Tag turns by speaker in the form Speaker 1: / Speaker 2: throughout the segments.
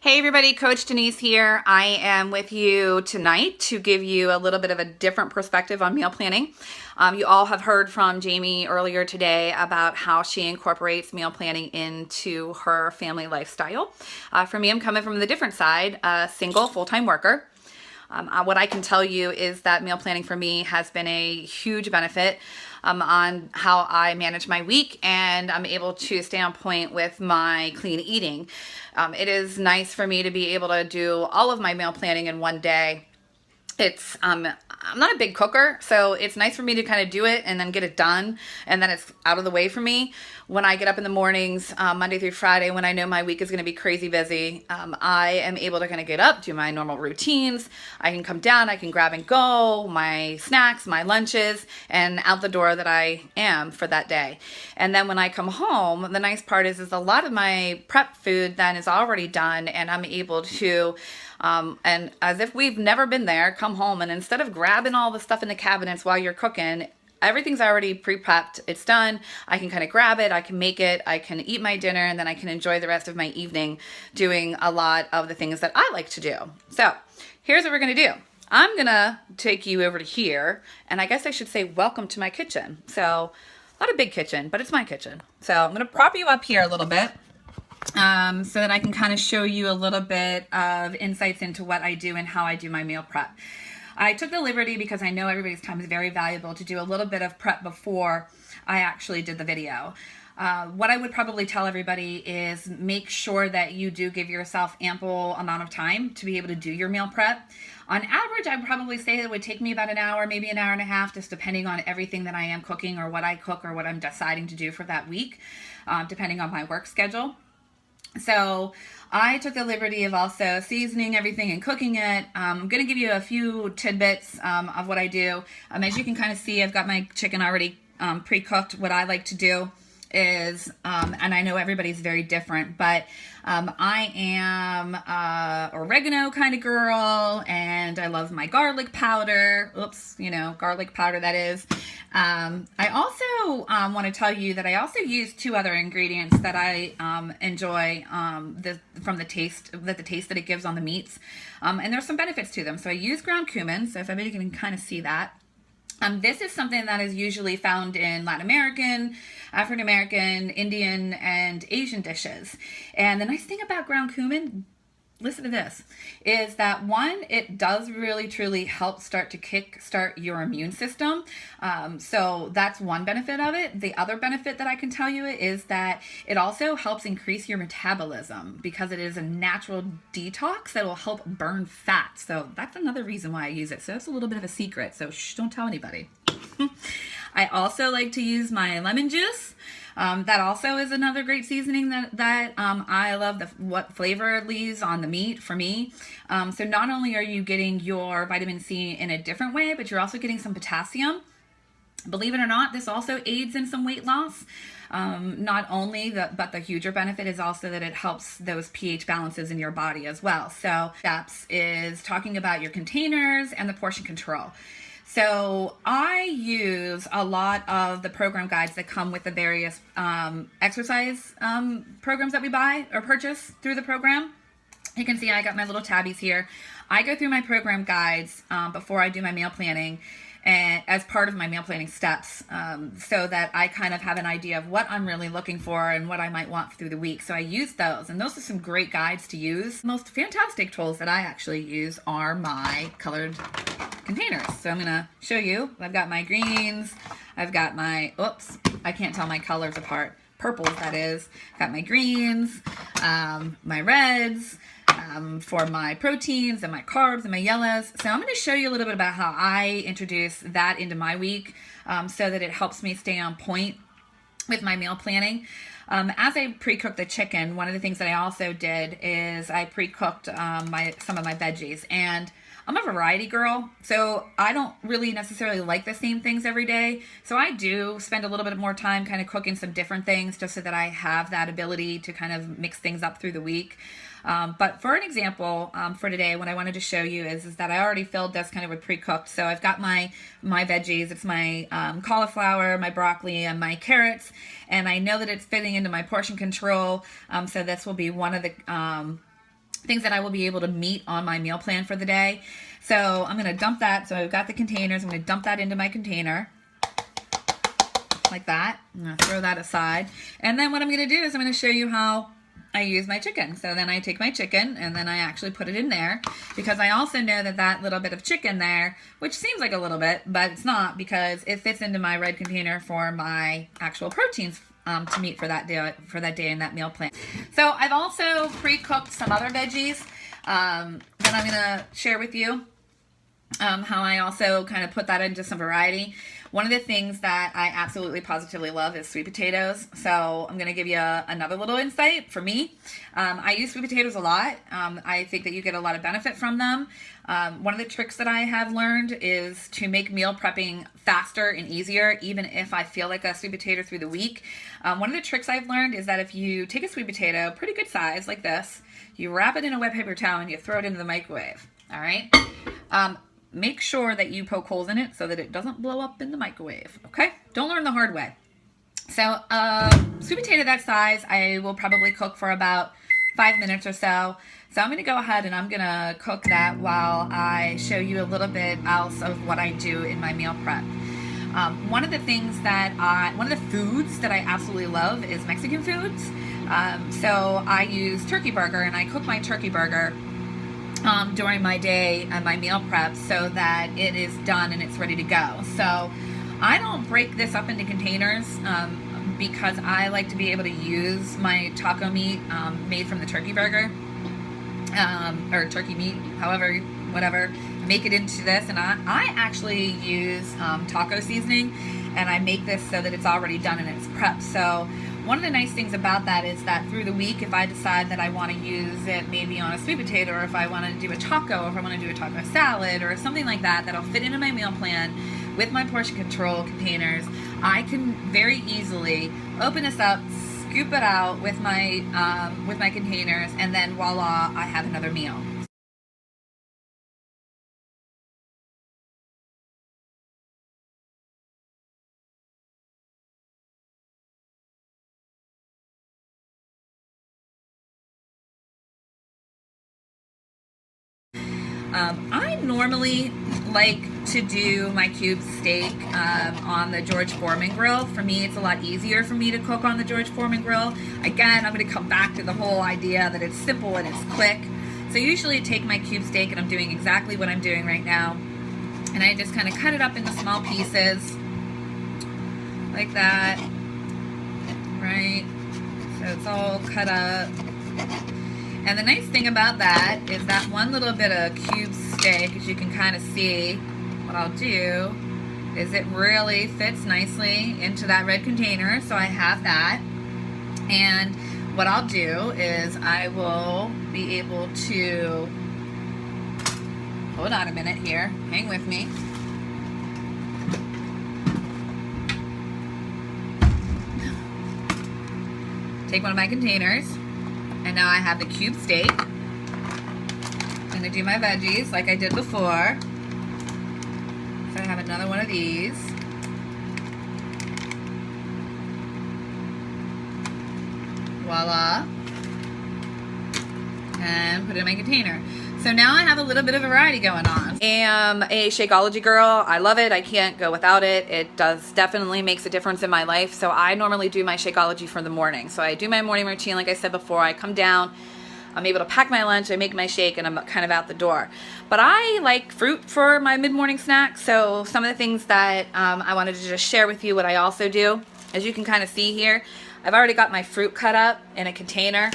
Speaker 1: Hey everybody, Coach Denise here. I am with you tonight to give you a little bit of a different perspective on meal planning. You all have heard from Jamie earlier today about how she incorporates meal planning into her family lifestyle. For me, I'm coming from the different side, a single full-time worker. What I can tell you is that meal planning for me has been a huge benefit on how I manage my week, and I'm able to stay on point with my clean eating. It is nice for me to be able to do all of my meal planning in one day. It's I'm not a big cooker, so it's nice for me to kind of do it and then get it done, and then it's out of the way for me. When I get up in the mornings, Monday through Friday, when I know my week is going to be crazy busy, I am able to kind of get up, do my normal routines. I can come down, I can grab and go, my snacks, my lunches, and out the door that I am for that day. And then when I come home, the nice part is a lot of my prep food then is already done, and I'm able to and as if we've never been there, come home, and instead of grabbing all the stuff in the cabinets while you're cooking, everything's already pre-prepped. It's done. I can kind of grab it. I can make it. I can eat my dinner, and then I can enjoy the rest of my evening doing a lot of the things that I like to do. So here's what we're going to do. I'm going to take you over to here, and I guess I should say welcome to my kitchen. So not a big kitchen, but it's my kitchen. So I'm going to prop you up here a little bit. So that I can kind of show you a little bit of insights into what I do and how I do my meal prep. I took the liberty, because I know everybody's time is very valuable, to do a little bit of prep before I actually did the video. What I would probably tell everybody is make sure that you do give yourself ample amount of time to be able to do your meal prep. On average, I would probably say it would take me about an hour, maybe an hour and a half, just depending on everything that I am cooking or what I cook or what I'm deciding to do for that week, depending on my work schedule. So I took the liberty of also seasoning everything and cooking it. I'm going to give you a few tidbits of what I do. As you can kind of see, I've got my chicken already pre-cooked. What I like to do is, and I know everybody's very different, but I am oregano kind of girl, and I love my garlic powder. Oops, garlic powder that is. I also want to tell you that I also use two other ingredients that I enjoy from the taste that it gives on the meats, and there's some benefits to them. So I use ground cumin. So if everybody can kind of see that. This is something that is usually found in Latin American, African American, Indian, and Asian dishes. And the nice thing about ground cumin, listen to this, is that one, it does really truly help start to kickstart your immune system. So that's one benefit of it. The other benefit that I can tell you is that it also helps increase your metabolism, because it is a natural detox that will help burn fat. So that's another reason why I use it. So it's a little bit of a secret. So don't tell anybody. I also like to use my lemon juice. That also is another great seasoning that I love, what flavor it leaves on the meat for me. So not only are you getting your vitamin C in a different way, but you're also getting some potassium. Believe it or not, this also aids in some weight loss. Not only but the huger benefit is also that it helps those pH balances in your body as well. So steps is talking about your containers and the portion control. So I use a lot of the program guides that come with the various exercise programs that we buy or purchase through the program. You can see I got my little tabbies here. I go through my program guides before I do my meal planning, and as part of my meal planning steps, so that I kind of have an idea of what I'm really looking for and what I might want through the week. So I use those, and those are some great guides to use. The most fantastic tools that I actually use are my colored containers. So I'm gonna show you. I've got my greens, I've got my, oops, I can't tell my colors apart, purples that is, got my greens, my reds, for my proteins and my carbs and my yellows. So I'm going to show you a little bit about how I introduce that into my week, so that it helps me stay on point with my meal planning. As I pre-cooked the chicken, one of the things that I also did is I pre-cooked some of my veggies, and I'm a variety girl, so I don't really necessarily like the same things every day. So I do spend a little bit more time kind of cooking some different things, just so that I have that ability to kind of mix things up through the week. But for an example, for today, what I wanted to show you is that I already filled this kind of with pre-cooked. So I've got my veggies. It's my cauliflower, my broccoli, and my carrots. And I know that it's fitting into my portion control. So this will be one of the things that I will be able to meet on my meal plan for the day. So I'm going to dump that. So I've got the containers. I'm going to dump that into my container like that. I'm going to throw that aside. And then what I'm going to do is I'm going to show you how I use my chicken. So then I take my chicken and then I actually put it in there, because I also know that that little bit of chicken there, which seems like a little bit, but it's not, because it fits into my red container for my actual proteins to meet for that day in that meal plan. So I've also pre-cooked some other veggies that I'm going to share with you. How I also kind of put that into some variety. One of the things that I absolutely positively love is sweet potatoes. So I'm going to give you another little insight for me. I use sweet potatoes a lot. I think that you get a lot of benefit from them. One of the tricks that I have learned is to make meal prepping faster and easier, even if I feel like a sweet potato through the week. One of the tricks I've learned is that if you take a sweet potato, pretty good size like this, you wrap it in a wet paper towel and you throw it into the microwave. All right. Make sure that you poke holes in it so that it doesn't blow up in the microwave, okay? Don't learn the hard way. So, sweet potato that size, I will probably cook for about 5 minutes or so. So I'm going to go ahead and I'm going to cook that while I show you a little bit else of what I do in my meal prep. One of the foods that I absolutely love is Mexican foods. So I use turkey burger, and I cook my turkey burger during my day and my meal prep so that it is done and it's ready to go. So I don't break this up into containers because I like to be able to use my taco meat made from the turkey burger or turkey meat, however, whatever, make it into this. And I actually use taco seasoning, and I make this so that it's already done and it's prepped. So one of the nice things about that is that through the week, if I decide that I want to use it maybe on a sweet potato, or if I want to do a taco, or if I want to do a taco salad or something like that, that'll fit into my meal plan with my portion control containers, I can very easily open this up, scoop it out with my containers, and then voila, I have another meal. I normally like to do my cube steak on the George Foreman grill. For me, it's a lot easier for me to cook on the George Foreman grill. Again, I'm going to come back to the whole idea that it's simple and it's quick. So usually I take my cube steak, and I'm doing exactly what I'm doing right now. And I just kind of cut it up into small pieces like that, right? So it's all cut up. And the nice thing about that is that one little bit of cube steak, as you can kind of see, what I'll do is it really fits nicely into that red container. So I have that. And what I'll do is I will be able to, hold on a minute here, hang with me. Take one of my containers. And now I have the cube steak. I'm going to do my veggies like I did before. So I have another one of these. Voila. And put it in my container. So now I have a little bit of variety going on. I am a Shakeology girl. I love it. I can't go without it. It definitely makes a difference in my life. So I normally do my Shakeology for the morning. So I do my morning routine, like I said before. I come down, I'm able to pack my lunch, I make my shake, and I'm kind of out the door. But I like fruit for my mid-morning snack. So some of the things that I wanted to just share with you what I also do. As you can kind of see here, I've already got my fruit cut up in a container.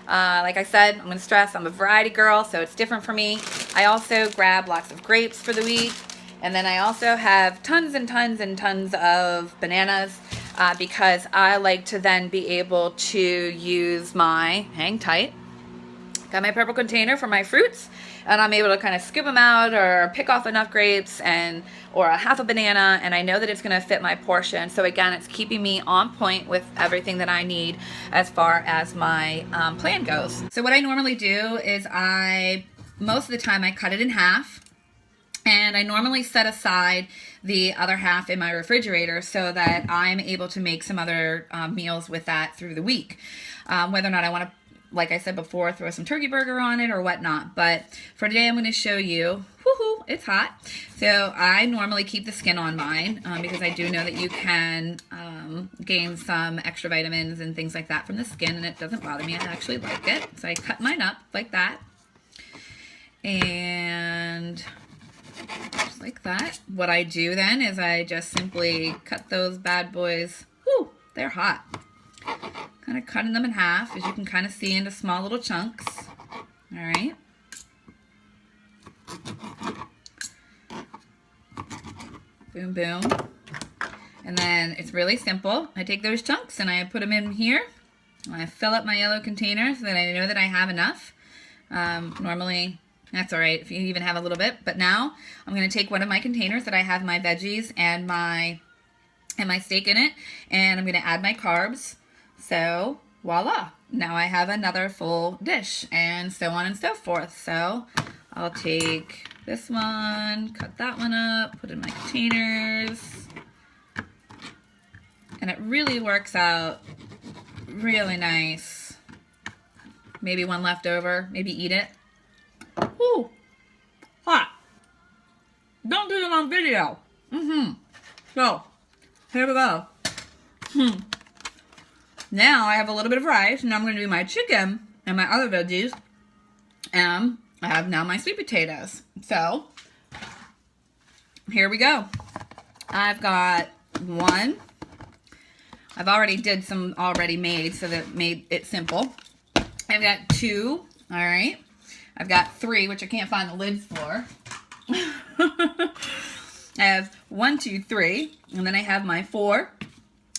Speaker 1: Like I said, I'm going to stress I'm a variety girl, so it's different for me. I also grab lots of grapes for the week, and then I also have tons and tons and tons of bananas because I like to then be able to use my, hang tight, got my purple container for my fruits, and I'm able to kind of scoop them out or pick off enough grapes or a half a banana, and I know that it's going to fit my portion. So again, it's keeping me on point with everything that I need as far as my plan goes. So what I normally do is most of the time I cut it in half, and I normally set aside the other half in my refrigerator so that I'm able to make some other meals with that through the week. Whether or not I want to like I said before, throw some turkey burger on it or whatnot. But for today, I'm going to show you, woohoo, it's hot. So I normally keep the skin on mine because I do know that you can gain some extra vitamins and things like that from the skin, and it doesn't bother me. I actually like it. So I cut mine up like that. And just like that. What I do then is I just simply cut those bad boys. Whew, they're hot. Kind of cutting them in half, as you can kind of see, into small little chunks. All right. Boom, boom. And then it's really simple. I take those chunks and I put them in here. I fill up my yellow container so that I know that I have enough. Normally, that's all right if you even have a little bit. But now I'm going to take one of my containers that I have my veggies and my steak in it, and I'm going to add my carbs. So voila, now I have another full dish, and so on and so forth. So I'll take this one, cut that one up, put in my containers, and it really works out really nice. Maybe one left over, maybe eat it. Ooh, hot. Don't do it on video. So, here we go. Now I have a little bit of rice, and I'm going to do my chicken and my other veggies, and I have now my sweet potatoes. So, here we go. I've got one. I've already did some already made, so that made it simple. I've got 2, all right. I've got 3, which I can't find the lids for. I have 1, 2, 3, and then I have my 4,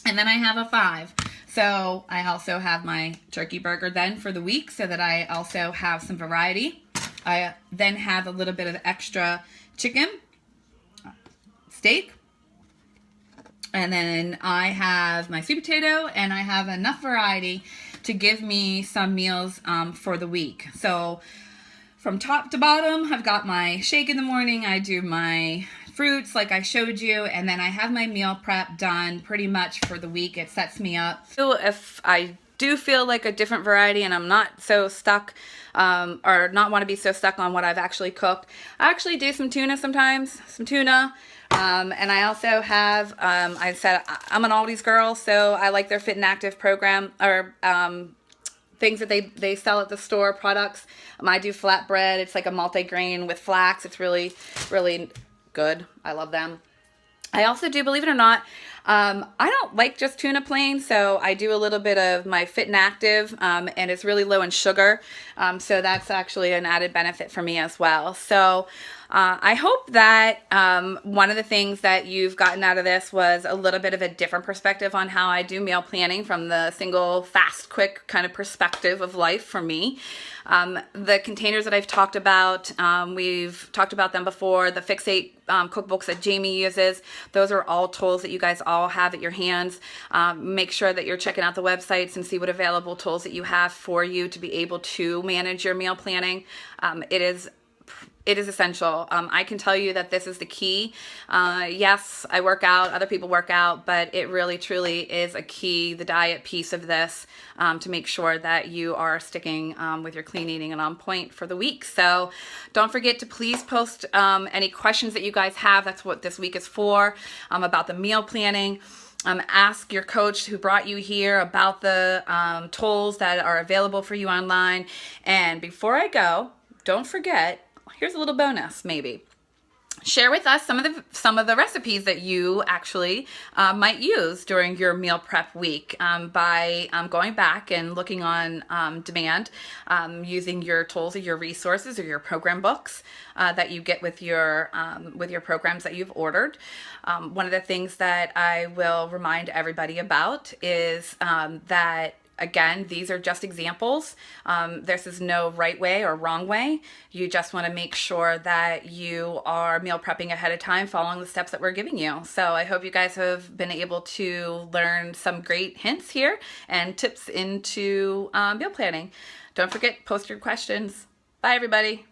Speaker 1: and then I have a 5. So I also have my turkey burger then for the week, so that I also have some variety. I then have a little bit of extra chicken, steak, and then I have my sweet potato, and I have enough variety to give me some meals for the week. So from top to bottom, I've got my shake in the morning, I do my fruits like I showed you, and then I have my meal prep done pretty much for the week. It sets me up. So if I do feel like a different variety and I'm not so stuck or not want to be so stuck on what I've actually cooked, I actually do some tuna sometimes, and I also have, I said I'm an Aldi's girl, so I like their Fit and Active program, or things that they sell at the store, products. I do flatbread. It's like a multi-grain with flax. It's really, really good. I love them. I also do, believe it or not, I don't like just tuna plain, so I do a little bit of my Fit and Active, and it's really low in sugar, so that's actually an added benefit for me as well. So I hope that one of the things that you've gotten out of this was a little bit of a different perspective on how I do meal planning from the single, fast, quick kind of perspective of life for me. The containers that I've talked about, we've talked about them before. The Fixate cookbooks that Jamie uses, those are all tools that you guys all have at your hands. Make sure that you're checking out the websites and see what available tools that you have for you to be able to manage your meal planning. It is essential. I can tell you that this is the key. Yes, I work out, other people work out, but it really truly is a key, the diet piece of this, to make sure that you are sticking with your clean eating and on point for the week. So don't forget to please post any questions that you guys have. That's what this week is for, about the meal planning. Ask your coach who brought you here about the tools that are available for you online. And before I go, don't forget, here's a little bonus maybe. Share with us some of the recipes that you actually might use during your meal prep week by going back and looking on demand, using your tools or your resources or your program books that you get with your programs that you've ordered. One of the things that I will remind everybody about is that, again, these are just examples. This is no right way or wrong way. You just want to make sure that you are meal prepping ahead of time, following the steps that we're giving you. So I hope you guys have been able to learn some great hints here and tips into meal planning. Don't forget, post your questions. Bye, everybody.